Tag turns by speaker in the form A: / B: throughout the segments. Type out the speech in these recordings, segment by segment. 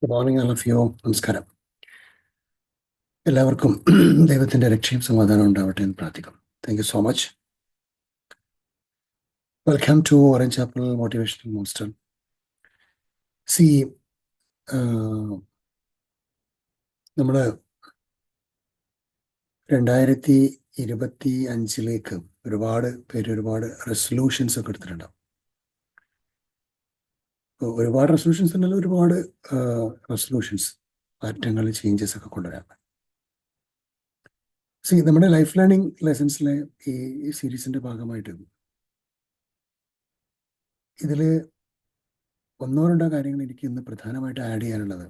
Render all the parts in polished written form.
A: Good morning all of you. നമസ്കാരം. എല്ലാവർക്കും ദൈവത്തിന്റെ രക്ഷയും സമാധാനം ഉണ്ടാവട്ടെ എന്ന് പ്രാർത്ഥിക്കുന്നു. Thank you so much. Welcome to orange apple motivational monster. സി നമ്മൾ 2025 ഒരുപാട് പേര് ഒരുപാട് റെസൊല്യൂഷൻസ് ഒക്കെ എടുത്തിട്ടുണ്ടാവും. ഒരുപാട് റെസൊല്യൂഷൻസ് ഉണ്ടല്ലോ, ഒരുപാട് റെസൊല്യൂഷൻസ്, മാറ്റങ്ങൾ, ചേഞ്ചസ് ഒക്കെ കൊണ്ടുവരാൻ. സി നമ്മുടെ ലൈഫ് ലേണിംഗ് ലെസൺസിലെ ഈ സീരീസിന്റെ ഭാഗമായിട്ട് ഇതിൽ ഒന്നോ രണ്ടോ കാര്യങ്ങൾ എനിക്ക് ഇന്ന് പ്രധാനമായിട്ട് ആഡ് ചെയ്യാനുള്ളത്.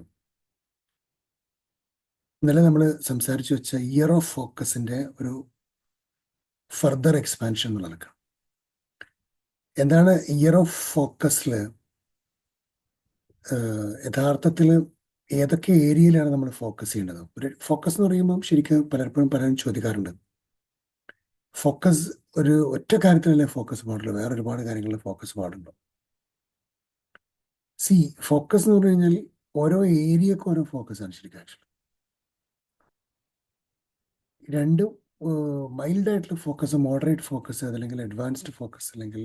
A: ഇന്നലെ നമ്മൾ സംസാരിച്ചു വെച്ച ഇയർ ഓഫ് ഫോക്കസിന്റെ ഒരു ഫർദർ എക്സ്പാൻഷൻ എന്നുള്ളത്. എന്താണ് ഇയർ ഓഫ് ഫോക്കസിൽ യഥാർത്ഥത്തിൽ ഏതൊക്കെ ഏരിയയിലാണ് നമ്മൾ ഫോക്കസ് ചെയ്യേണ്ടത്? ഒരു ഫോക്കസ് എന്ന് പറയുമ്പോൾ ശരിക്കും പലരും ചോദിക്കാറുണ്ട്, ഫോക്കസ് ഒരു ഒറ്റ കാര്യത്തിലല്ലേ ഫോക്കസ് പാടുള്ളൂ, വേറെ ഒരുപാട് കാര്യങ്ങളിൽ ഫോക്കസ് പാടുണ്ടോ? സി ഫോക്കസ് എന്ന് പറഞ്ഞു കഴിഞ്ഞാൽ ഓരോ ഏരിയക്കും ഓരോ ഫോക്കസ് ആണ് ശരിക്കും. ആക്ച്വലി രണ്ടും മൈൽഡ് ആയിട്ടുള്ള ഫോക്കസ്, മോഡറേറ്റ് ഫോക്കസ്, അതല്ലെങ്കിൽ അഡ്വാൻസ്ഡ് ഫോക്കസ്, അല്ലെങ്കിൽ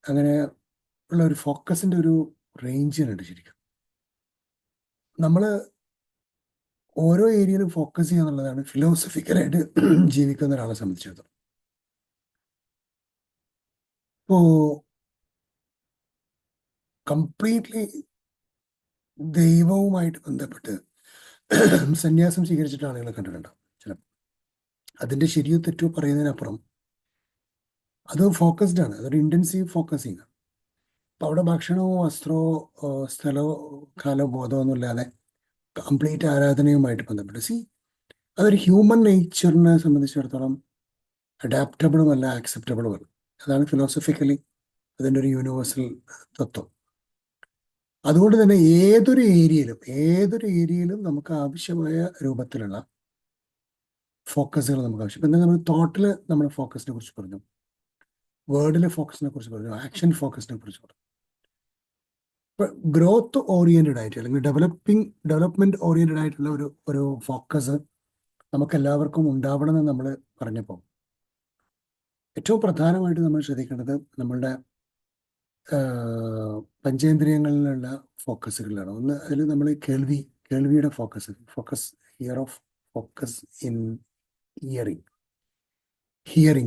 A: അങ്ങനെ ഉള്ള ഒരു ഫോക്കസിന്റെ ഒരു റേഞ്ചിനുണ്ട് ശരിക്കും. നമ്മൾ ഓരോ ഏരിയയിലും ഫോക്കസ് ചെയ്യുക എന്നുള്ളതാണ് ഫിലോസഫിക്കലായിട്ട് ജീവിക്കുന്ന ഒരാളെ സംബന്ധിച്ചിടത്തോളം. ഇപ്പോ കംപ്ലീറ്റ്ലി ദൈവവുമായിട്ട് ബന്ധപ്പെട്ട് സന്യാസം സ്വീകരിച്ചിട്ട് ആളുകളെ കണ്ടിട്ടുണ്ടാവും ചിലപ്പോൾ. അതിന്റെ ശരിയോ തെറ്റോ പറയുന്നതിനപ്പുറം അത് ഫോക്കസ്ഡ് ആണ്, അതൊരു ഇന്റൻസീവ് ഫോക്കസിങ്. അപ്പൊ അവിടെ ഭക്ഷണമോ വസ്ത്രമോ സ്ഥലമോ കാലോ ബോധമോ ഒന്നും ഇല്ലാതെ കംപ്ലീറ്റ് ആരാധനയുമായിട്ട് ബന്ധപ്പെട്ട്. സി അതൊരു ഹ്യൂമൻ നേച്ചറിനെ സംബന്ധിച്ചിടത്തോളം അഡാപ്റ്റബിളും അല്ല, ആക്സെപ്റ്റബിളും അല്ല. അതാണ് ഫിലോസഫിക്കലി അതിൻ്റെ ഒരു യൂണിവേഴ്സൽ തത്വം. അതുകൊണ്ട് തന്നെ ഏതൊരു ഏരിയയിലും നമുക്ക് ആവശ്യമായ രൂപത്തിലുള്ള ഫോക്കസുകൾ നമുക്ക് ആവശ്യം. ഇപ്പം നമ്മൾ തോട്ടിൽ നമ്മൾ ഫോക്കസിനെ കുറിച്ച് പറഞ്ഞു, വേർഡിലെ ഫോക്കസിനെ കുറിച്ച് പറഞ്ഞു, ആക്ഷൻ ഫോക്കസിനെ കുറിച്ച് പറഞ്ഞു. ഇപ്പൊ ഗ്രോത്ത് ഓറിയന്റഡ് ആയിട്ട് അല്ലെങ്കിൽ ഡെവലപ്മെന്റ് ഓറിയന്റഡ് ആയിട്ടുള്ള ഒരു ഫോക്കസ് നമുക്ക് എല്ലാവർക്കും ഉണ്ടാവണമെന്ന് നമ്മൾ പറഞ്ഞപ്പോൾ ഏറ്റവും പ്രധാനമായിട്ട് നമ്മൾ ശ്രദ്ധിക്കേണ്ടത് നമ്മളുടെ പഞ്ചേന്ദ്രിയങ്ങളിലുള്ള ഫോക്കസുകളാണ്. ഒന്ന് അതിൽ നമ്മൾ കേൾവിയുടെ focus ear of focus in hearing,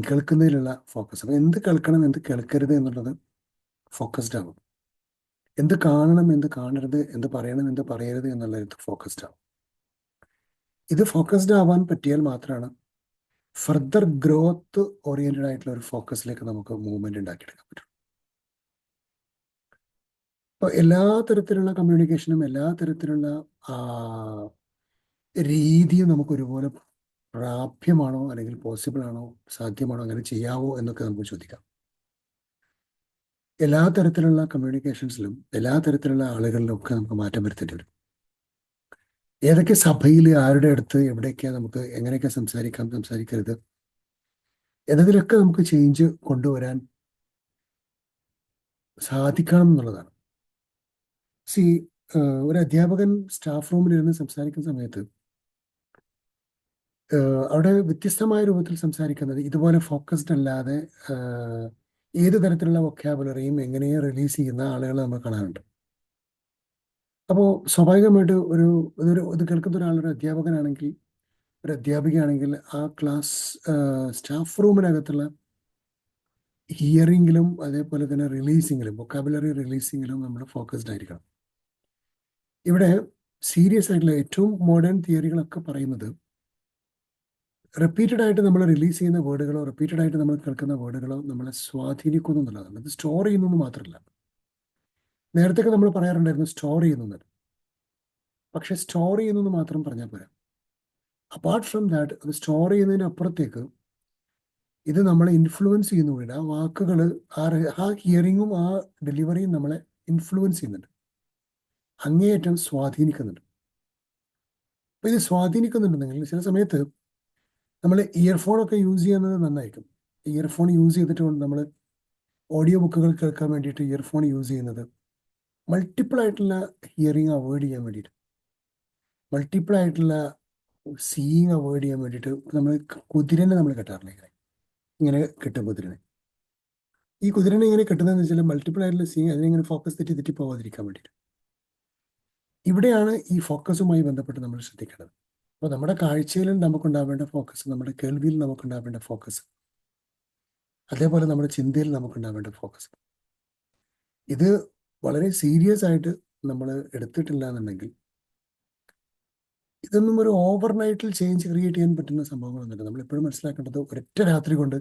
A: കേൾക്കുന്നതിലുള്ള ഫോക്കസ്. അപ്പം എന്ത് കേൾക്കണം, എന്ത് കേൾക്കരുത് എന്നുള്ളത് ഫോക്കസ്ഡ് ആകും. എന്ത് കാണണം, എന്ത് കാണരുത്, എന്ത് പറയണം, എന്ത് പറയരുത് എന്നുള്ളത് ഫോക്കസ്ഡ് ആവും. ഇത് ഫോക്കസ്ഡ് ആവാൻ പറ്റിയാൽ മാത്രമാണ് ഫർദർ ഗ്രോത്ത് ഓറിയന്റഡ് ആയിട്ടുള്ള ഒരു ഫോക്കസിലേക്ക് നമുക്ക് മൂവ്മെന്റ് ഉണ്ടാക്കിയെടുക്കാൻ പറ്റും. അപ്പോൾ എല്ലാ തരത്തിലുള്ള കമ്മ്യൂണിക്കേഷനും എല്ലാ തരത്തിലുള്ള രീതിയും നമുക്ക് ഒരുപോലെ പ്രാപ്യമാണോ, അല്ലെങ്കിൽ പോസിബിൾ ആണോ, സാധ്യമാണോ, അങ്ങനെ ചെയ്യാവോ എന്നൊക്കെ നമുക്ക് ചോദിക്കാം. എല്ലാ തരത്തിലുള്ള കമ്മ്യൂണിക്കേഷൻസിലും എല്ലാ തരത്തിലുള്ള ആളുകളിലും ഒക്കെ നമുക്ക് മാറ്റം വരുത്തേണ്ടി വരും. ഏതൊക്കെ സഭയിൽ, ആരുടെ അടുത്ത്, എവിടെയൊക്കെ നമുക്ക് എങ്ങനെയൊക്കെ സംസാരിക്കാം, സംസാരിക്കരുത് എന്നതിലൊക്കെ നമുക്ക് ചേഞ്ച് കൊണ്ടുവരാൻ സാധിക്കണം എന്നുള്ളതാണ്. സി ഒരു അധ്യാപകൻ സ്റ്റാഫ് റൂമിലിരുന്ന് സംസാരിക്കുന്ന സമയത്ത് അവിടെ വ്യത്യസ്തമായ രൂപത്തിൽ സംസാരിക്കുന്നത്, ഇതുപോലെ ഫോക്കസ്ഡ് അല്ലാതെ ഏത് തരത്തിലുള്ള വൊക്കാബുലറിയും എങ്ങനെയും റിലീസ് ചെയ്യുന്ന ആളുകളെ നമ്മൾ കാണാറുണ്ട്. അപ്പോൾ സ്വാഭാവികമായിട്ട് ഇത് കേൾക്കുന്ന ഒരാളൊരു അധ്യാപകനാണെങ്കിൽ, ഒരു അധ്യാപികയാണെങ്കിൽ ആ ക്ലാസ് സ്റ്റാഫ് റൂമിനകത്തുള്ള ഹിയറിങ്ങിലും അതേപോലെ തന്നെ റിലീസിങ്ങിലും, വൊക്കാബുലറി റിലീസിങ്ങിലും നമ്മൾ ഫോക്കസ്ഡ് ആയിരിക്കണം. ഇവിടെ സീരിയസ് ആയിട്ടുള്ള ഏറ്റവും മോഡേൺ തിയറികളൊക്കെ പറയുന്നത് റിപ്പീറ്റഡ് ആയിട്ട് നമ്മൾ റിലീസ് ചെയ്യുന്ന വേർഡുകളോ റിപ്പീറ്റഡ് ആയിട്ട് നമ്മൾ കേൾക്കുന്ന വേർഡുകളോ നമ്മളെ സ്വാധീനിക്കുന്നു എന്നുള്ളതാണ്. അത് സ്റ്റോർ ചെയ്യുന്നു മാത്രമല്ല. നേരത്തെ നമ്മൾ പറയാറുണ്ടായിരുന്നു സ്റ്റോർ ചെയ്യുന്നു, പക്ഷെ സ്റ്റോർ ചെയ്യുന്നു മാത്രം പറഞ്ഞാൽ പോരാ. അപ്പാർട്ട് ഫ്രം ദാറ്റ്, അത് സ്റ്റോർ ചെയ്യുന്നതിന് അപ്പുറത്തേക്ക് ഇത് നമ്മളെ ഇൻഫ്ലുവൻസ് ചെയ്യുന്നുണ്ട്. ആ വാക്കുകൾ, ആ ഹിയറിങ്ങും ആ ഡെലിവറിയും നമ്മളെ ഇൻഫ്ലുവൻസ് ചെയ്യുന്നുണ്ട്, അങ്ങേയറ്റം സ്വാധീനിക്കുന്നുണ്ട്. അപ്പൊ ഇത് സ്വാധീനിക്കുന്നുണ്ടെങ്കിൽ ചില സമയത്ത് നമ്മൾ ഇയർഫോണൊക്കെ യൂസ് ചെയ്യുന്നത് നന്നായിരിക്കും. ഇയർഫോൺ യൂസ് ചെയ്തിട്ട് നമ്മൾ ഓഡിയോ ബുക്കുകൾ കേൾക്കാൻ വേണ്ടിയിട്ട് ഇയർഫോൺ യൂസ് ചെയ്യുന്നത് മൾട്ടിപ്പിൾ ആയിട്ടുള്ള ഹിയറിങ് അവോയ്ഡ് ചെയ്യാൻ വേണ്ടിയിട്ട്, മൾട്ടിപ്പിൾ ആയിട്ടുള്ള സീയിങ് അവോയ്ഡ് ചെയ്യാൻ വേണ്ടിയിട്ട് നമ്മൾ കുതിരനെ നമ്മൾ കെട്ടാറില്ല. ഇങ്ങനെ കെട്ടും കുതിരനെ. ഈ കുതിരനെ ഇങ്ങനെ കെട്ടുന്നതെന്ന് വെച്ചാൽ മൾട്ടിപ്പിൾ ആയിട്ടുള്ള സീയിങ്, അതിനിങ്ങനെ ഫോക്കസ് തെറ്റി തെറ്റി പോകാതിരിക്കാൻ വേണ്ടിയിട്ട്. ഇവിടെയാണ് ഈ ഫോക്കസുമായി ബന്ധപ്പെട്ട് നമ്മൾ ശ്രദ്ധിക്കേണ്ടത്. അപ്പോൾ നമ്മുടെ കാഴ്ചയിൽ നമുക്കുണ്ടാവേണ്ട ഫോക്കസ്, നമ്മുടെ കേൾവിയിൽ നമുക്കുണ്ടാവേണ്ട ഫോക്കസ്, അതേപോലെ നമ്മുടെ ചിന്തയിൽ നമുക്കുണ്ടാവേണ്ട ഫോക്കസ്, ഇത് വളരെ സീരിയസ് ആയിട്ട് നമ്മൾ എടുത്തിട്ടില്ല എന്നുണ്ടെങ്കിൽ ഇതൊന്നും ഒരു ഓവർനൈറ്റിൽ ചേഞ്ച് ക്രിയേറ്റ് ചെയ്യാൻ പറ്റുന്ന സംഭവങ്ങളൊന്നുമില്ല. നമ്മൾ എപ്പോഴും മനസ്സിലാക്കേണ്ടത് ഒരൊറ്റ രാത്രി കൊണ്ട്,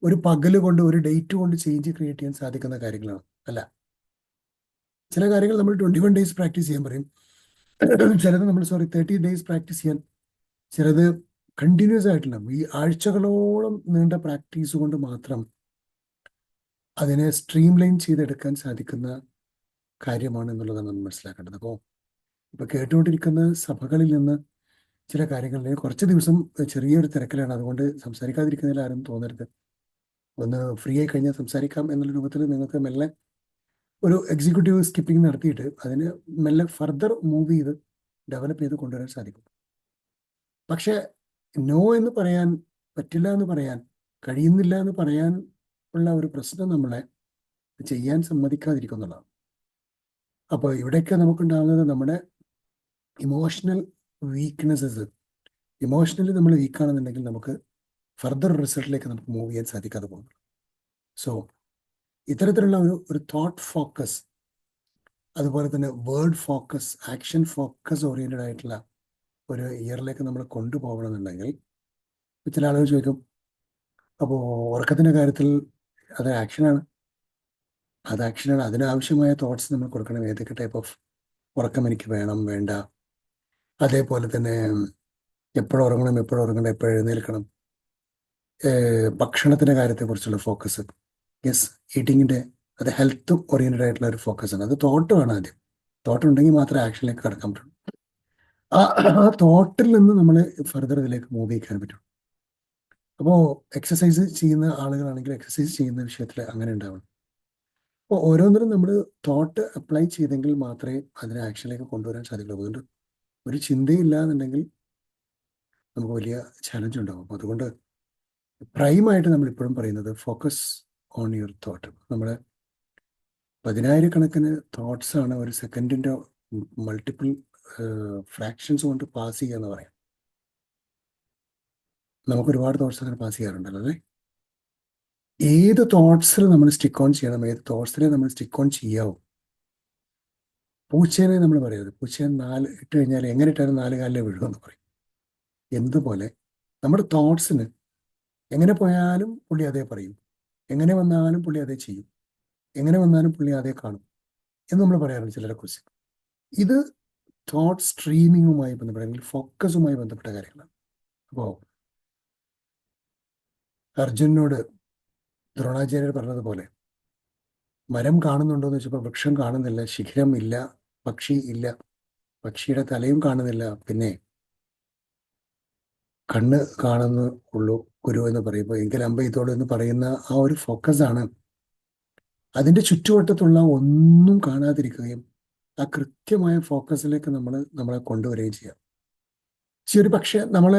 A: ഒരു പകല് കൊണ്ട്, ഒരു ഡേറ്റ് കൊണ്ട് ചേഞ്ച് ക്രിയേറ്റ് ചെയ്യാൻ സാധിക്കുന്ന കാര്യങ്ങളാണ് അല്ല. ചില കാര്യങ്ങൾ നമ്മൾ 21 ഡേയ്സ് പ്രാക്ടീസ് ചെയ്യാൻ പറയും, ചിലത് നമ്മൾ 30 ഡേയ്സ് പ്രാക്ടീസ് ചെയ്യാൻ, ചിലത് കണ്ടിന്യൂസ് ആയിട്ടുള്ള ഈ ആഴ്ചകളോളം നീണ്ട പ്രാക്ടീസ് കൊണ്ട് മാത്രം അതിനെ സ്ട്രീം ലൈൻ ചെയ്തെടുക്കാൻ സാധിക്കുന്ന കാര്യമാണ് എന്നുള്ളതാണ് നമ്മൾ മനസ്സിലാക്കേണ്ടത്. അപ്പോൾ ഇപ്പോൾ കേട്ടുകൊണ്ടിരിക്കുന്ന സഭകളിൽ നിന്ന് ചില കാര്യങ്ങളിൽ കുറച്ച് ദിവസം ചെറിയൊരു തിരക്കിലാണ്, അതുകൊണ്ട് സംസാരിക്കാതിരിക്കുന്നതിൽ ആരും തോന്നരുത്. ഒന്ന് ഫ്രീ ആയി കഴിഞ്ഞാൽ സംസാരിക്കാം എന്നുള്ള രൂപത്തിൽ നിങ്ങൾക്ക് മെല്ലെ ഒരു എക്സിക്യൂട്ടീവ് സ്കിപ്പിംഗ് നടത്തിയിട്ട് അതിന് മെല്ലെ ഫർദർ മൂവ് ചെയ്ത് ഡെവലപ്പ് ചെയ്ത് കൊണ്ടുവരാൻ സാധിക്കും. പക്ഷേ നോ എന്ന് പറയാൻ പറ്റില്ല, എന്ന് പറയാൻ കഴിയുന്നില്ല എന്ന് പറയാൻ ഉള്ള ഒരു പ്രശ്നം നമ്മളെ ചെയ്യാൻ സമ്മതിക്കാതിരിക്കുന്നുള്ളതാണ്. അപ്പോൾ ഇവിടെയൊക്കെ നമുക്കുണ്ടാകുന്നത് നമ്മുടെ ഇമോഷണൽ വീക്ക്നെസ്സസ്, ഇമോഷണലി നമ്മൾ വീക്കാണെന്നുണ്ടെങ്കിൽ നമുക്ക് ഫർദർ റിസൾട്ടിലേക്ക് നമുക്ക് മൂവ് ചെയ്യാൻ സാധിക്കാതെ പോകുന്നു. സോ ഇത്തരത്തിലുള്ള ഒരു തോട്ട് ഫോക്കസ്, അതുപോലെ തന്നെ word focus, action focus oriented ആയിട്ടുള്ള ഒരു ഇയറിലേക്ക് നമ്മൾ കൊണ്ടുപോകണമെന്നുണ്ടെങ്കിൽ ചില ആളുകൾ ചോദിക്കും, അപ്പോൾ ഉറക്കത്തിൻ്റെ കാര്യത്തിൽ അത് ആക്ഷനാണ്, അതിനാവശ്യമായ തോട്ട്സ് നമ്മൾ കൊടുക്കണം. ഏതൊക്കെ ടൈപ്പ് ഓഫ് ഉറക്കം എനിക്ക് വേണം വേണ്ട, അതേപോലെ തന്നെ എപ്പോഴും ഉറങ്ങണം, എപ്പോഴും ഉറങ്ങണം, എപ്പോഴും എഴുന്നേൽക്കണം, ഭക്ഷണത്തിൻ്റെ കാര്യത്തെക്കുറിച്ചുള്ള ഫോക്കസ്, യെസ് ഈറ്റിങ്ങിൻ്റെ, അത് ഹെൽത്ത് ഓറിയൻറ്റഡ് ആയിട്ടുള്ള ഒരു ഫോക്കസാണ്. അത് തോട്ട് വേണം ആദ്യം. തോട്ട് ഉണ്ടെങ്കിൽ മാത്രമേ ആക്ഷനിലേക്ക് കടക്കാൻ പറ്റുള്ളൂ. ആ തോട്ടിൽ നിന്ന് നമ്മൾ ഫർദർ ഇതിലേക്ക് മൂവ് ചെയ്യിക്കാൻ പറ്റും. അപ്പോൾ എക്സസൈസ് ചെയ്യുന്ന ആളുകളാണെങ്കിൽ എക്സസൈസ് ചെയ്യുന്ന വിഷയത്തിൽ അങ്ങനെ ഉണ്ടാവണം. അപ്പോൾ ഓരോന്നിനും നമ്മൾ തോട്ട് അപ്ലൈ ചെയ്തെങ്കിൽ മാത്രമേ അതിനെ ആക്ഷനിലേക്ക് കൊണ്ടുവരാൻ സാധിക്കുള്ളൂ. അതുകൊണ്ട് ഒരു ചിന്തയില്ല എന്നുണ്ടെങ്കിൽ നമുക്ക് വലിയ ചലഞ്ച് ഉണ്ടാകും. അതുകൊണ്ട് പ്രൈമായിട്ട് നമ്മൾ ഇപ്പോഴും പറയുന്നത് ഫോക്കസ് ഓൺ യുവർ തോട്ട്. നമ്മുടെ 10,000-കണക്കിന് തോട്ട്സ് ആണ് ഒരു സെക്കൻഡിൻ്റെ മൾട്ടിപ്പിൾ ഫ്രാക്ഷൻസ് കൊണ്ട് പാസ് ചെയ്യുക എന്ന് പറയാം. നമുക്ക് ഒരുപാട് തോട്ട്സ് അങ്ങനെ പാസ് ചെയ്യാറുണ്ടല്ലോ അല്ലേ? ഏത് തോട്ട്സിൽ നമ്മൾ സ്റ്റിക്ക് ഓൺ ചെയ്യണം, ഏത് തോട്ട്സിനെ നമ്മൾ സ്റ്റിക്ക് ഓൺ ചെയ്യാവും. പൂച്ചേനെ നമ്മൾ പറയരുത്, പൂച്ചയെ 4 ഇട്ട് കഴിഞ്ഞാൽ എങ്ങനെ ഇട്ടാലും 4 കാലിലേ വീഴുമെന്ന് പറയും. എന്തുപോലെ നമ്മുടെ തോട്ട്സിന് എങ്ങനെ പോയാലും പുള്ളി അതേ പറയും, എങ്ങനെ വന്നാലും പുള്ളി അതേ ചെയ്യും, എങ്ങനെ വന്നാലും പുള്ളി അതേ കാണും എന്ന് നമ്മൾ പറയാറുണ്ട് ചിലരെ കുറിച്ച്. ഇത് തോട്ട് സ്ട്രീമിങ്ങുമായി ബന്ധപ്പെട്ട അല്ലെങ്കിൽ ഫോക്കസുമായി ബന്ധപ്പെട്ട കാര്യങ്ങളാണ്. അപ്പോൾ അർജുനോട് ദ്രോണാചാര്യർ പറഞ്ഞതുപോലെ മരം കാണുന്നുണ്ടോ എന്ന് വെച്ചപ്പോൾ വൃക്ഷം കാണുന്നില്ല, ശിഖരം ഇല്ല, പക്ഷി ഇല്ല, പക്ഷിയുടെ തലയും കാണുന്നില്ല, പിന്നെ കണ്ണ് കാണുന്ന ഉള്ളൂ ഗുരു എന്ന് പറയുമ്പോൾ എങ്കിൽ അമ്പ ഇതോളൂ എന്ന് പറയുന്ന ആ ഒരു ഫോക്കസാണ് അതിൻ്റെ ചുറ്റുവട്ടത്തുള്ള ഒന്നും കാണാതിരിക്കുകയും ആ കൃത്യമായ ഫോക്കസിലേക്ക് നമ്മളെ കൊണ്ടുവരികയും ചെയ്യാം. പക്ഷെ ഒരു പക്ഷേ നമ്മൾ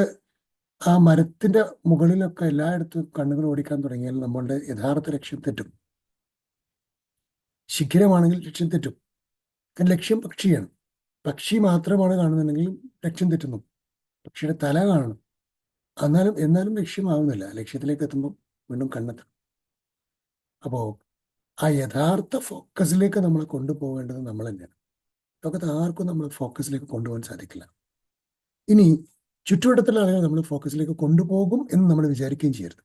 A: ആ മരത്തിന്റെ മുകളിലൊക്കെ എല്ലായിടത്തും കണ്ണുകൾ ഓടിക്കാൻ തുടങ്ങിയാൽ നമ്മളുടെ യഥാർത്ഥ ലക്ഷ്യം തെറ്റും. ശിഖരമാണെങ്കിൽ ലക്ഷ്യം തെറ്റും. കാരണം ലക്ഷ്യം പക്ഷിയാണ്. പക്ഷി മാത്രമാണ് കാണുന്നുണ്ടെങ്കിൽ ലക്ഷ്യം തെറ്റുന്നു. പക്ഷിയുടെ തല കാണണം, എന്നാലും ലക്ഷ്യമാവുന്നില്ല. ലക്ഷ്യത്തിലേക്ക് എത്തുമ്പോൾ വീണ്ടും കണ്ണെത്തും. അപ്പോൾ ആ യഥാർത്ഥ ഫോക്കസിലേക്ക് നമ്മളെ കൊണ്ടുപോകേണ്ടത് നമ്മൾ തന്നെയാണ്. ലോകത്ത് ആർക്കും നമ്മൾ ഫോക്കസിലേക്ക് കൊണ്ടുപോകാൻ സാധിക്കില്ല. ഇനി ചുറ്റുവട്ടത്തുള്ള ആളുകൾ നമ്മൾ ഫോക്കസിലേക്ക് കൊണ്ടുപോകും എന്ന് നമ്മൾ വിചാരിക്കുകയും ചെയ്യരുത്.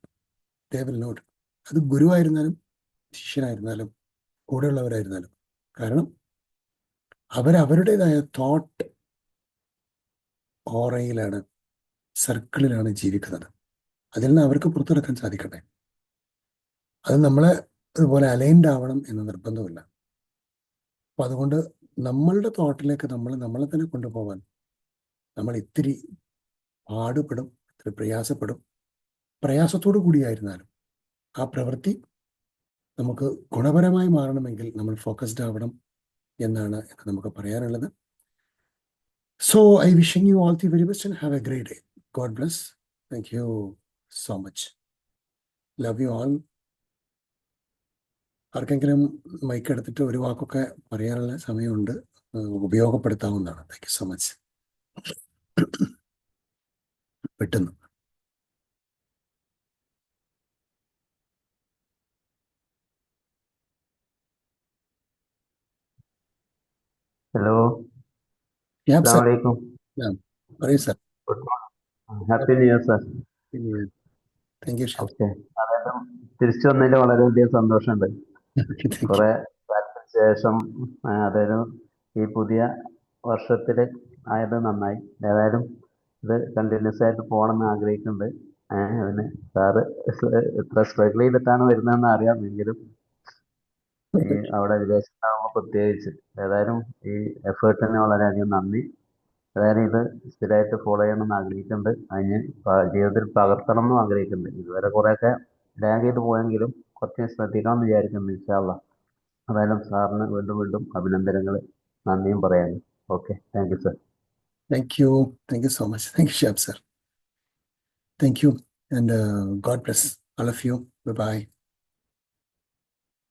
A: They will not. അത് ഗുരുവായിരുന്നാലും ശിഷ്യനായിരുന്നാലും കൂടെയുള്ളവരായിരുന്നാലും. കാരണം അവരവരുടേതായ തോട്ട് ഓറയിലാണ്, സർക്കിളിലാണ് ജീവിക്കുന്നത്. അതിൽ നിന്ന് അവർക്ക് പുറത്തെടുക്കാൻ സാധിക്കട്ടെ. അത് നമ്മളെ അതുപോലെ അലൈൻഡ് ആവണം എന്ന് നിർബന്ധമില്ല. അപ്പം അതുകൊണ്ട് നമ്മളുടെ തോട്ടിലേക്ക് നമ്മളെ തന്നെ കൊണ്ടുപോകാൻ നമ്മൾ ഇത്തിരി പാടുപെടും, ഇത്തിരി പ്രയാസപ്പെടും. പ്രയാസത്തോടു കൂടിയായിരുന്നാലും ആ പ്രവൃത്തി നമുക്ക് ഗുണപരമായി മാറണമെങ്കിൽ നമ്മൾ ഫോക്കസ്ഡ് ആവണം എന്നാണ് നമുക്ക് പറയാനുള്ളത്. So I wishing you all the very best and have a great day. God bless. Thank you so much. Love you all. ആർക്കെങ്കിലും മൈക്ക് എടുത്തിട്ട് ഒരു വാക്കൊക്കെ പറയാനുള്ള സമയമുണ്ട്, ഉപയോഗപ്പെടുത്താവുന്നതാണ്. Thank you so much. പെട്ടെന്ന്.
B: ഹലോ,
A: യാബ്
B: അസ്സാം
A: സർ.
B: വലൈക്കും.
A: പറയൂ sir.
B: Good morning. Happy new year sir.
A: Thank you ഷാബ്.
B: ഓക്കെ, അതായത് തിരിച്ചു വന്നതിൽ വളരെയധികം സന്തോഷമുണ്ട്.
A: Thank you.
B: കുറെ കാലത്തിന് ശേഷം അതായത് ഈ പുതിയ വർഷത്തിൽ ആയത് നന്നായി. ഏതായാലും ഇത് കണ്ടിന്യൂസ് ആയിട്ട് പോകണമെന്ന് ആഗ്രഹിക്കുന്നുണ്ട്. അതിന് സാറ് എത്ര സ്ട്രഗിൾ ചെയ്തിട്ടാണ് വരുന്നതെന്ന് അറിയാം, എങ്കിലും ഈ അവിടെ വിദേശത്താകുമ്പോൾ പ്രത്യേകിച്ച് ഏതായാലും ഈ എഫേർട്ടിന് വളരെയധികം നന്ദി. അതായത് ഇത് സ്ഥിരമായിട്ട് ഫോളോ ചെയ്യണമെന്ന് ആഗ്രഹിക്കുന്നുണ്ട്. അതിന് ജീവിതത്തിൽ പകർത്തണം എന്നും ആഗ്രഹിക്കുന്നുണ്ട്. ഇതുവരെ കുറേയൊക്കെ ലാഗ് ചെയ്ത് പോയെങ്കിലും കുറച്ച് ശ്രദ്ധിക്കണമെന്ന് വിചാരിക്കുന്നു ഇൻഷാ അള്ളാ. അതായാലും സാറിന് വീണ്ടും വീണ്ടും അഭിനന്ദനങ്ങൾ, നന്ദിയും പറയാനും. Okay, thank you sir.
A: Thank you. Thank you so much. Thank you, Shab sir. Thank you. And God bless all of you. Bye-bye.